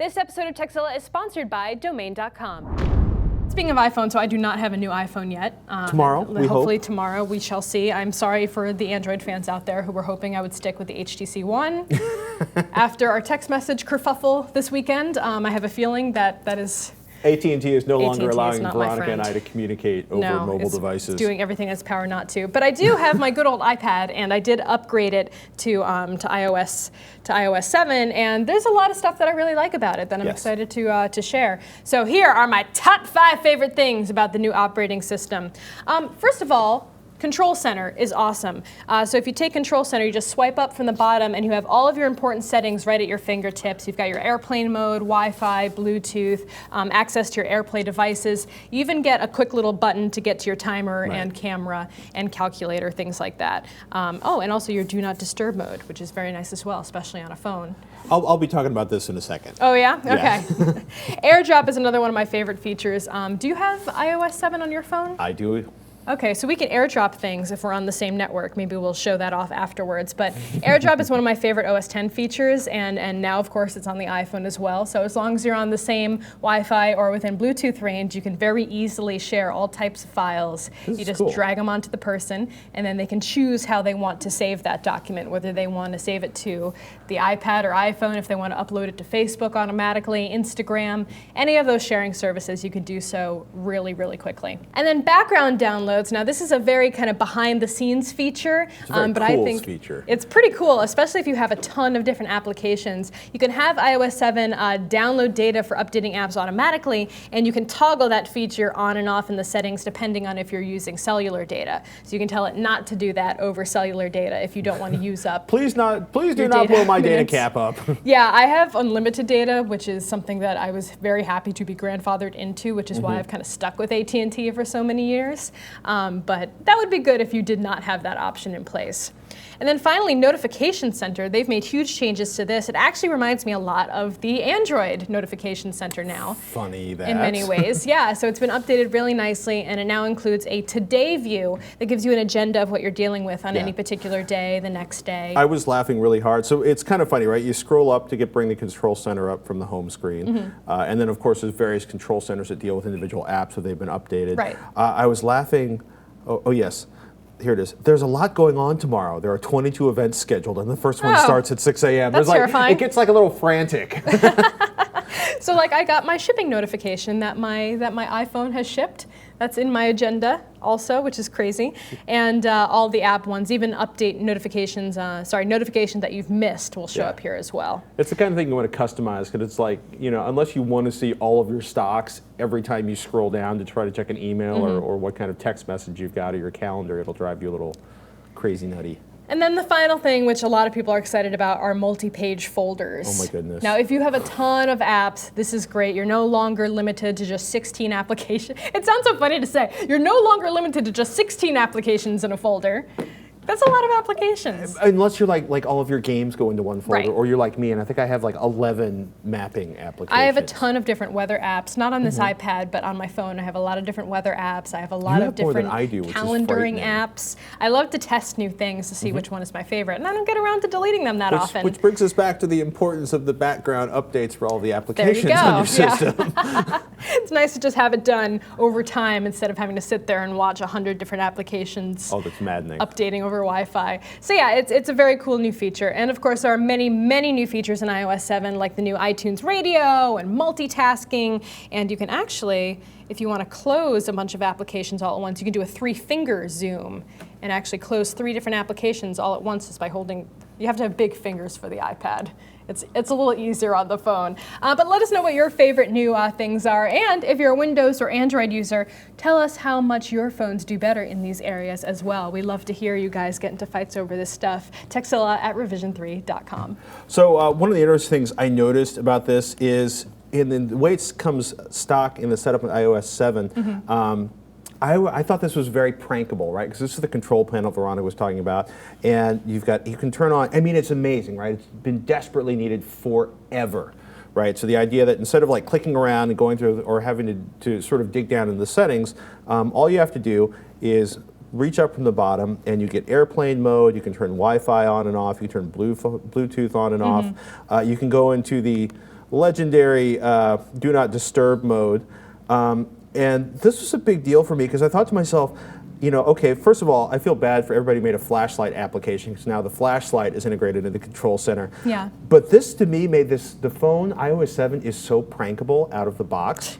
This episode of Texilla is sponsored by Domain.com. Speaking of iPhone, so I do not have a new iPhone yet. Tomorrow, we hopefully hope. Tomorrow, we shall see. I'm sorry for the Android fans out there who were hoping I would stick with the HTC One. After our text message kerfuffle this weekend, I have a feeling that is... AT&T is no longer AT&T allowing is not Veronica and I to communicate over mobile devices. It's doing everything in its power not to. But I do have my good old iPad, and I did upgrade it to iOS 7, and there's a lot of stuff that I really like about it that I'm excited to share. So here are my top 5 favorite things about the new operating system. First of all, Control Center is awesome. So if you take Control Center, you just swipe up from the bottom and you have all of your important settings right at your fingertips. You've got your airplane mode, Wi-Fi, Bluetooth, access to your AirPlay devices. You even get a quick little button to get to your timer and camera and calculator, things like that. Oh, and also your Do Not Disturb mode, which is very nice as well, especially on a phone. I'll be talking about this in a second. Oh yeah? Okay. AirDrop is another one of my favorite features. Do you have iOS 7 on your phone? I do. Okay, so we can AirDrop things if we're on the same network. Maybe we'll show that off afterwards. But AirDrop is one of my favorite OS X features, and now, of course, it's on the iPhone as well. So as long as you're on the same Wi-Fi or within Bluetooth range, you can very easily share all types of files. You just drag them onto the person, and then they can choose how they want to save that document, whether they want to save it to the iPad or iPhone, if they want to upload it to Facebook automatically, Instagram, any of those sharing services, you can do so really, really quickly. And then background download. Now this is a very kind of behind the scenes feature, but I think feature. It's pretty cool, especially if you have a ton of different applications. You can have iOS 7 download data for updating apps automatically, and you can toggle that feature on and off in the settings depending on if you're using cellular data. So you can tell it not to do that over cellular data if you don't want to use up. Please do not blow my data cap up. Yeah, I have unlimited data, which is something that I was very happy to be grandfathered into, which is why I've kind of stuck with AT&T for so many years. But that would be good if you did not have that option in place. And then finally, Notification Center. They've made huge changes to this. It actually reminds me a lot of the Android Notification Center now. Funny that. In many ways, yeah. So it's been updated really nicely, and it now includes a today view that gives you an agenda of what you're dealing with on any particular day, the next day. I was laughing really hard. So it's kind of funny, right? You scroll up to bring the Control Center up from the home screen. And then, of course, there's various control centers that deal with individual apps, so they've been updated. Right. I was laughing. Oh, yes. Here it is. There's a lot going on tomorrow. There are 22 events scheduled, and the first one starts at 6 a.m. That's terrifying. It gets like a little frantic. So like I got my shipping notification that my iPhone has shipped. That's in my agenda also, which is crazy. And all the app ones, even update notifications, notifications that you've missed will show up here as well. It's the kind of thing you want to customize, because it's like, unless you want to see all of your stocks every time you scroll down to try to check an email or what kind of text message you've got or your calendar, it'll drive you a little crazy nutty. And then the final thing, which a lot of people are excited about, are multi-page folders. Oh my goodness. Now, if you have a ton of apps, this is great. You're no longer limited to just 16 applications. It sounds so funny to say. You're no longer limited to just 16 applications in a folder. That's a lot of applications. Unless you're like all of your games go into one folder, Right. or you're like me, and I think I have like 11 mapping applications. I have a ton of different weather apps, not on this iPad, but on my phone. I have a lot of different weather apps. I have a lot of different more than I do, which is calendaring frightening. apps. I love to test new things to see which one is my favorite, and I don't get around to deleting them that often. Which brings us back to the importance of the background updates for all the applications There you go. on your system. It's nice to just have it done over time instead of having to sit there and watch 100 different applications Oh, that's maddening. updating over Wi-Fi. So yeah, it's a very cool new feature. And of course, there are many, many new features in iOS 7, like the new iTunes Radio and multitasking. And you can actually, if you want to close a bunch of applications all at once, you can do a 3-finger zoom and actually close 3 different applications all at once just by holding. You have to have big fingers for the iPad. It's a little easier on the phone. But let us know what your favorite new things are. And if you're a Windows or Android user, tell us how much your phones do better in these areas as well. We love to hear you guys get into fights over this stuff. Texilla@revision3.com. So one of the interesting things I noticed about this is in the way it comes stock in the setup in iOS 7, I thought this was very prankable, right? Because this is the control panel Veronica was talking about, and you can turn on. I mean, it's amazing, right? It's been desperately needed forever, right? So the idea that instead of like clicking around and going through or having to sort of dig down in the settings, all you have to do is reach up from the bottom, and you get airplane mode. You can turn Wi-Fi on and off. You can turn Bluetooth on and off. You can go into the legendary do not disturb mode. And this was a big deal for me because I thought to myself, okay, first of all, I feel bad for everybody who made a flashlight application because now the flashlight is integrated in the control center. Yeah. But this, to me, made the phone, iOS 7, is so prankable out of the box.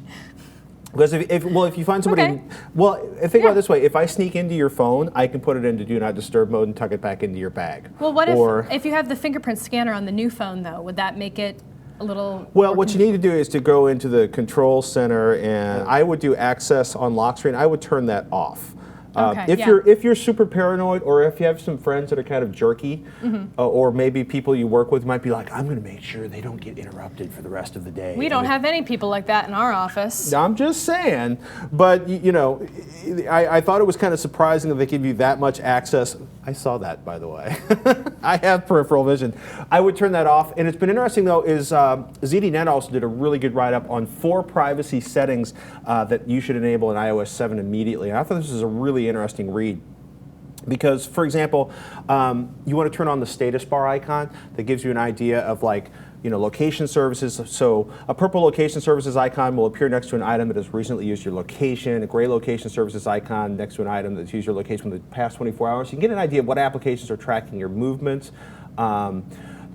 Because if you find somebody, Okay. Think about it this way, if I sneak into your phone, I can put it into do not disturb mode and tuck it back into your bag. Well, what if you have the fingerprint scanner on the new phone, though? Would that make it a little... Well, what you need to do is to go into the control center, and I would do access on lock screen. I would turn that off. Okay, if you're super paranoid, or if you have some friends that are kind of jerky, or maybe people you work with might be like, I'm going to make sure they don't get interrupted for the rest of the day. We don't have any people like that in our office. I'm just saying, but I thought it was kind of surprising that they give you that much access. I saw that, by the way. I have peripheral vision. I would turn that off, and it's been interesting though. Is ZDNet also did a really good write-up on 4 privacy settings that you should enable in iOS 7 immediately. And I thought this was a really interesting read. Because, for example, you want to turn on the status bar icon that gives you an idea of location services. So a purple location services icon will appear next to an item that has recently used your location. A gray location services icon next to an item that's used your location within the past 24 hours. You can get an idea of what applications are tracking your movements.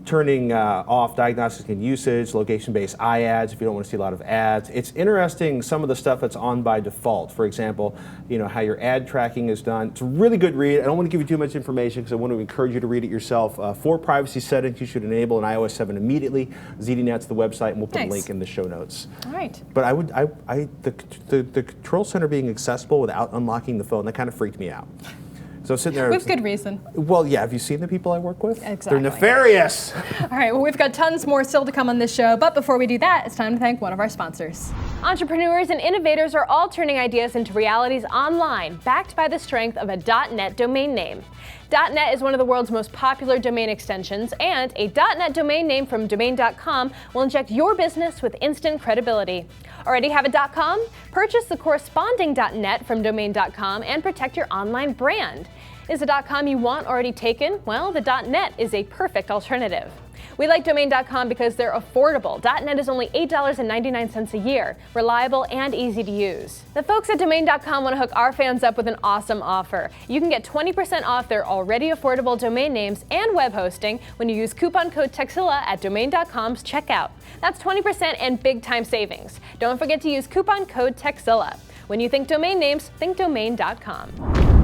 Turning off diagnostics and usage, location-based iAds if you don't want to see a lot of ads. It's interesting some of the stuff that's on by default. For example, how your ad tracking is done. It's a really good read. I don't want to give you too much information because I want to encourage you to read it yourself. 4 privacy settings you should enable in iOS 7 immediately. ZDNet's the website, and we'll put a link in the show notes. All right. But the control center being accessible without unlocking the phone, that kind of freaked me out. So sitting there. With good reason. Well, yeah. Have you seen the people I work with? Exactly. They're nefarious. All right. Well, we've got tons more still to come on this show. But before we do that, it's time to thank one of our sponsors. Entrepreneurs and innovators are all turning ideas into realities online, backed by the strength of a .NET domain name. .NET is one of the world's most popular domain extensions, and a .NET domain name from domain.com will inject your business with instant credibility. Already have a .com? Purchase the corresponding .NET from domain.com and protect your online brand. Is the .com you want already taken? Well, the .NET is a perfect alternative. We like domain.com because they're affordable. .NET is only $8.99 a year, reliable and easy to use. The folks at domain.com want to hook our fans up with an awesome offer. You can get 20% off their already affordable domain names and web hosting when you use coupon code TEXILA at domain.com's checkout. That's 20% and big time savings. Don't forget to use coupon code TEXILA. When you think domain names, think domain.com.